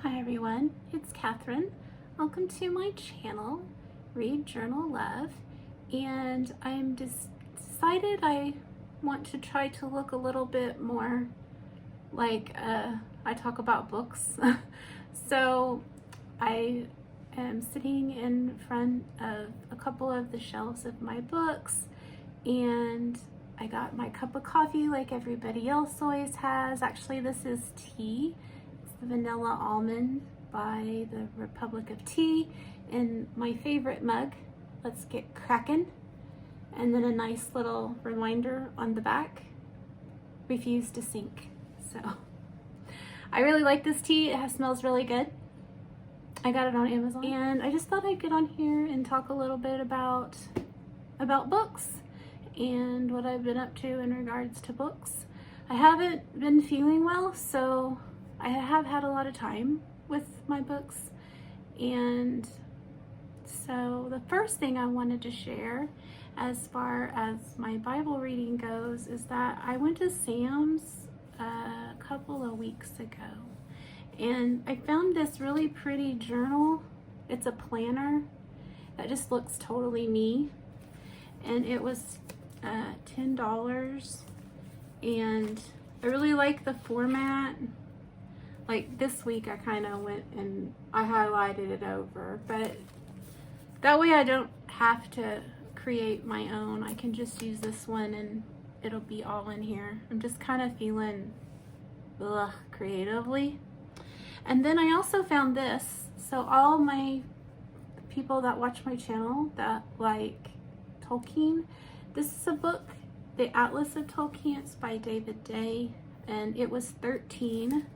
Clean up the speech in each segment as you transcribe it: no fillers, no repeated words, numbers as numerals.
Hi everyone, it's Catherine. Welcome to my channel, Read Journal Love, and I'm decided I want to try to look a little bit more like I talk about books. So I am sitting in front of a couple of the shelves of my books, and I got my cup of coffee like everybody else always has. Actually, this is tea. The Vanilla Almond by the Republic of Tea in my favorite mug. Let's get cracking. And then a nice little reminder on the back, refuse to sink. So I really like this tea. It smells really good. I got it on Amazon, and I just thought I'd get on here and talk a little bit about books and what I've been up to in regards to books. I haven't been feeling well, so I have had a lot of time with my books, and so the first thing I wanted to share as far as my Bible reading goes is that I went to Sam's a couple of weeks ago, and I found this really pretty journal. It's a planner that just looks totally me, and it was $10, and I really like the format. Like this week I kind of went and I highlighted it over, but that way I don't have to create my own. I can just use this one and it'll be all in here. I'm just kind of feeling creatively. And then I also found this. So all my people that watch my channel that like Tolkien, this is a book, The Atlas of Tolkien. It's by David Day, and it was $13.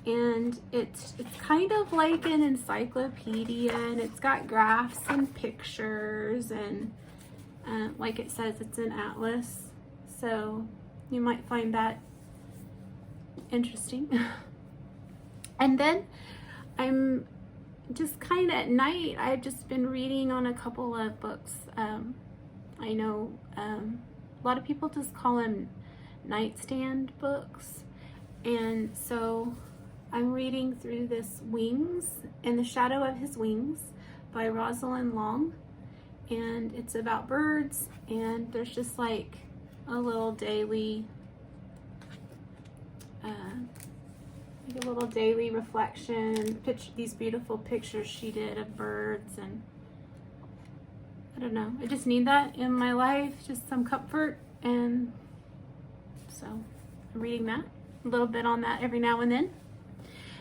And it's kind of like an encyclopedia, and it's got graphs and pictures, and like it says, it's an atlas, so you might find that interesting. And then I'm just kind of at night, I've just been reading on a couple of books. I know a lot of people just call them nightstand books, and so I'm reading through this Wings, In the Shadow of His Wings by Rosalind Long, and it's about birds, and there's just like a little daily reflection, these beautiful pictures she did of birds, and I don't know, I just need that in my life, just some comfort, and so I'm reading that, a little bit on that every now and then.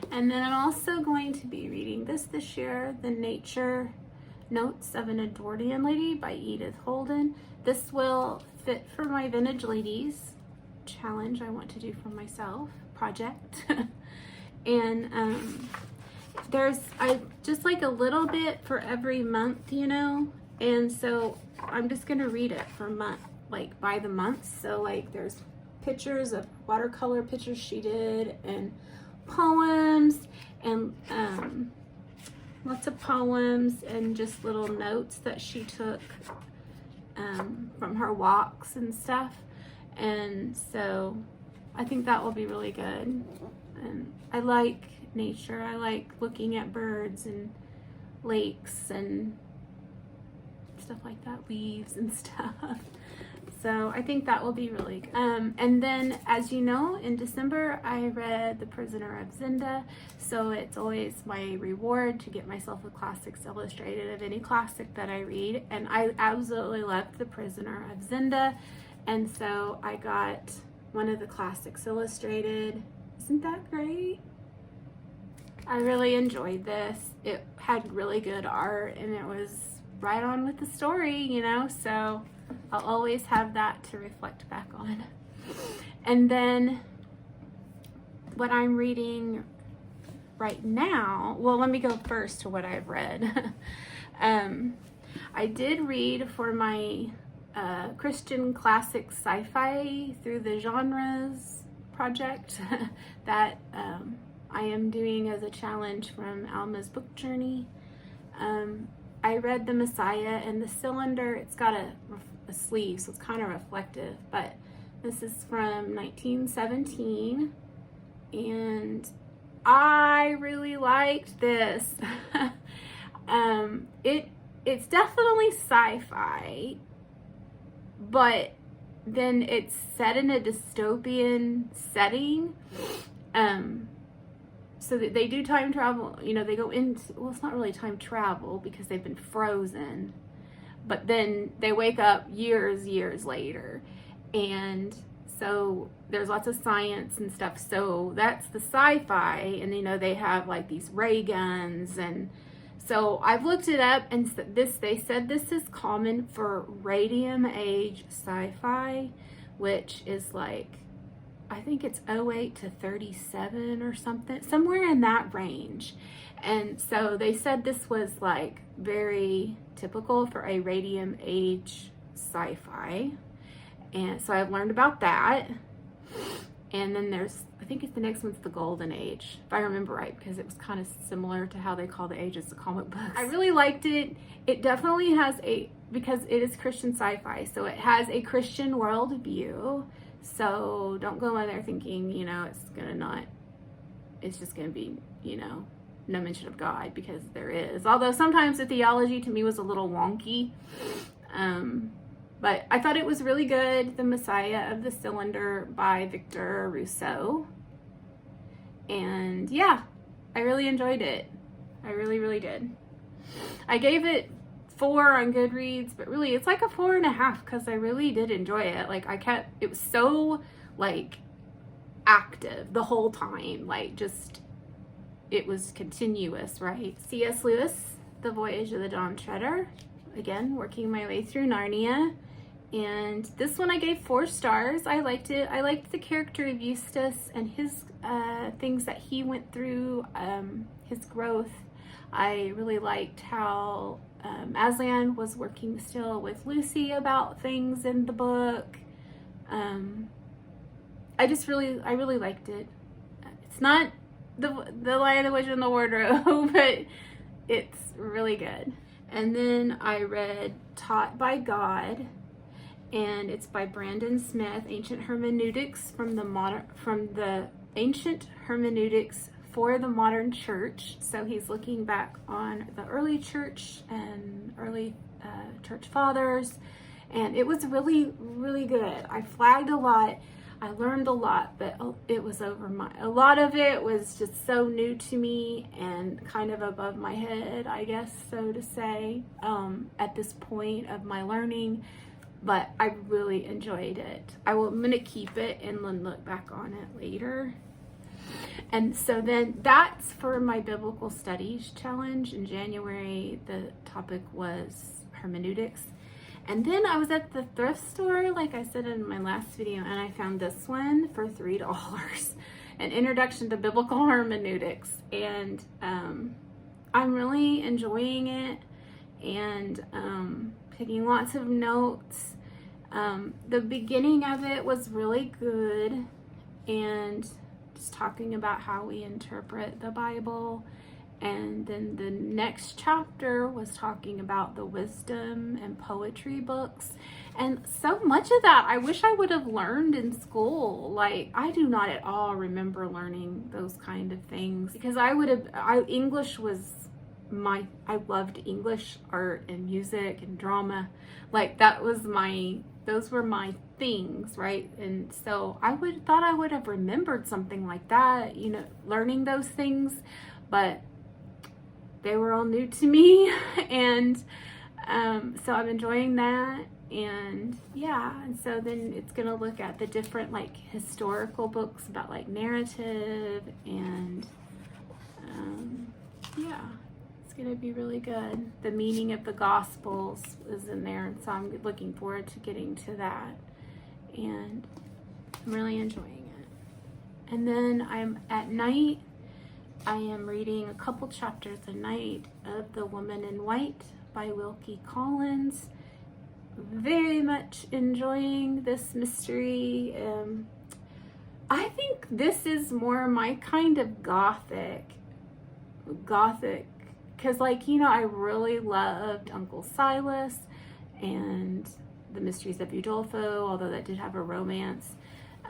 And then I'm also going to be reading this year, The Nature Notes of an Edwardian Lady by Edith Holden. This will fit for my Vintage Ladies challenge I want to do for myself, project. And there's just like a little bit for every month, you know, and so I'm just gonna read it for month, like by the month. So like there's pictures of watercolor pictures she did, and poems, and lots of poems, and just little notes that she took from her walks and stuff. And so I think that will be really good. And I like nature. I like looking at birds and lakes and stuff like that, leaves and stuff. So I think that will be really good. And then, as you know, in December, I read The Prisoner of Zenda. So it's always my reward to get myself a Classics Illustrated of any classic that I read. And I absolutely loved The Prisoner of Zenda. And so I got one of the Classics Illustrated. Isn't that great? I really enjoyed this. It had really good art, and it was right on with the story, you know, so I'll always have that to reflect back on. And then what I'm reading right now, well, let me go first to what I've read. I did read for my Christian classic sci-fi through the genres project that I am doing as a challenge from Alma's Book Journey. I read The Messiah, and the cylinder, it's got a sleeve, so it's kind of reflective, but this is from 1917, and I really liked this. It's definitely sci-fi, but then it's set in a dystopian setting. So that they do time travel, you know, they go into, well, it's not really time travel because they've been frozen, but then they wake up years later. And so there's lots of science and stuff. So that's the sci-fi. And, you know, they have like these ray guns. And so I've looked it up, and they said this is common for radium age sci-fi, which is like, I think it's 08 to 37 or something, somewhere in that range. And so they said this was like very typical for a radium age sci-fi. And so I've learned about that. And then I think it's the next one's the Golden Age, if I remember right, because it was kind of similar to how they call the ages of comic books. I really liked it. It definitely has because it is Christian sci-fi, so it has a Christian worldview. So don't go in there thinking, you know, it's just gonna be, you know, no mention of God, because there is. Although sometimes the theology to me was a little wonky. But I thought it was really good. The Messiah of the Cylinder by Victor Rousseau. And yeah, I really enjoyed it. I really did. I gave it 4 on Goodreads, but really it's like a 4.5 because I really did enjoy it. Like it was so like active the whole time. Like just, it was continuous, right? C.S. Lewis, The Voyage of the Dawn Treader. Again, working my way through Narnia. And this one I gave 4 stars. I liked it. I liked the character of Eustace and his things that he went through, his growth. I really liked how Aslan was working still with Lucy about things in the book. I really liked it. It's not the Lion, the Witch, and the Wardrobe, but it's really good. And then I read Taught by God, and it's by Brandon Smith, Ancient Hermeneutics from the Ancient Hermeneutics for the Modern Church. So he's looking back on the early church and early church fathers, and it was really good. I flagged a lot. I learned a lot, but it was a lot of it was just so new to me and kind of above my head, I guess, so to say, at this point of my learning. But I really enjoyed it. I'm gonna keep it and then look back on it later. And so then that's for my biblical studies challenge in January. The topic was hermeneutics. And then I was at the thrift store, like I said in my last video, and I found this one for $3, An Introduction to Biblical Hermeneutics. And I'm really enjoying it and taking lots of notes. The beginning of it was really good, and just talking about how we interpret the Bible. And then the next chapter was talking about the wisdom and poetry books. And so much of that I wish I would have learned in school. Like, I do not at all remember learning those kind of things, because English was I loved English, art and music and drama. Like those were my things, right? And so I thought I would have remembered something like that, you know, learning those things, but they were all new to me. And so I'm enjoying that. And yeah, and so then it's gonna look at the different like historical books about like narrative, and yeah, it's gonna be really good. The meaning of the Gospels is in there, and so I'm looking forward to getting to that, and I'm really enjoying it. And then at night I am reading a couple chapters a night of The Woman in White by Wilkie Collins. Very much enjoying this mystery. I think this is more my kind of gothic, because like, you know, I really loved Uncle Silas and The Mysteries of Udolpho, although that did have a romance.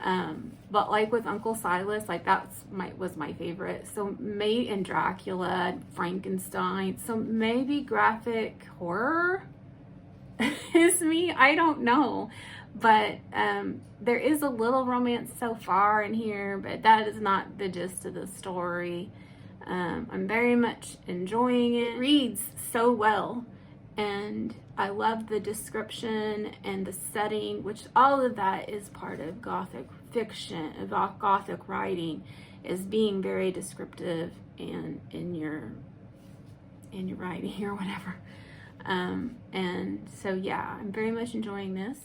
But like with Uncle Silas, like was my favorite. So Mate and Dracula, Frankenstein. So maybe graphic horror is me. I don't know. But there is a little romance so far in here, but that is not the gist of the story. I'm very much enjoying it. It reads so well, and I love the description and the setting, which all of that is part of Gothic fiction, about Gothic writing, is being very descriptive and in your writing or whatever. And so yeah, I'm very much enjoying this.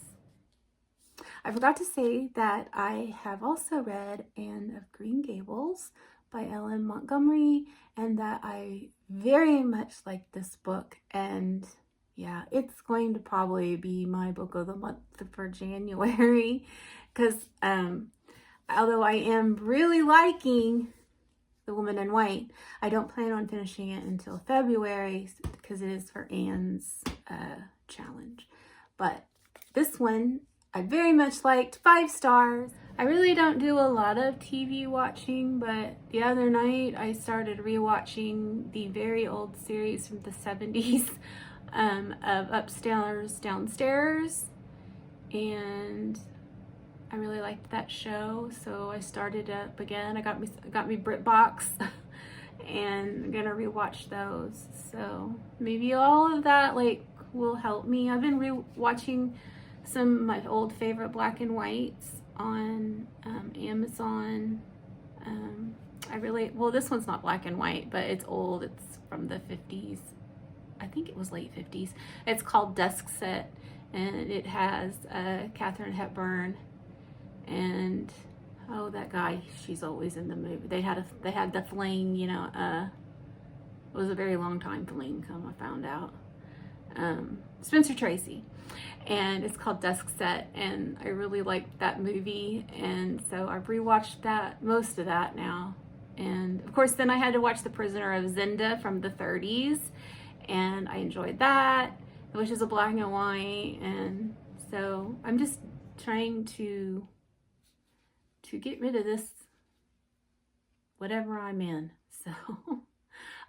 I forgot to say that I have also read Anne of Green Gables by Ellen Montgomery, and that I very much like this book. And yeah, it's going to probably be my book of the month for January, because although I am really liking The Woman in White, I don't plan on finishing it until February, because it is for Anne's challenge. But this one I very much liked, 5 stars. I really don't do a lot of TV watching, but the other night I started rewatching the very old series from the 70s of Upstairs, Downstairs, and I really liked that show, so I started up again. I got me BritBox, and I'm gonna rewatch those. So maybe all of that like will help me. I've been rewatching some of my old favorite black and whites on Amazon. This one's not black and white, but it's old. It's from the 50s. I think it was late 50s. It's called Dusk Set, and it has Katharine Hepburn and that guy. She's always in the movie. They had the fling, it was a very long time fling, I found out. Spencer Tracy, and it's called Dusk Set, and I really liked that movie, and so I've rewatched most of that now. And of course then I had to watch The Prisoner of Zenda from the 30s, and I enjoyed that, which is a black and white. And so I'm just trying to get rid of this whatever I'm in. So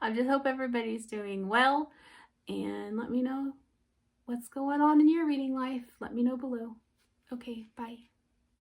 I just hope everybody's doing well, and let me know what's going on in your reading life. Let me know below. Okay, bye.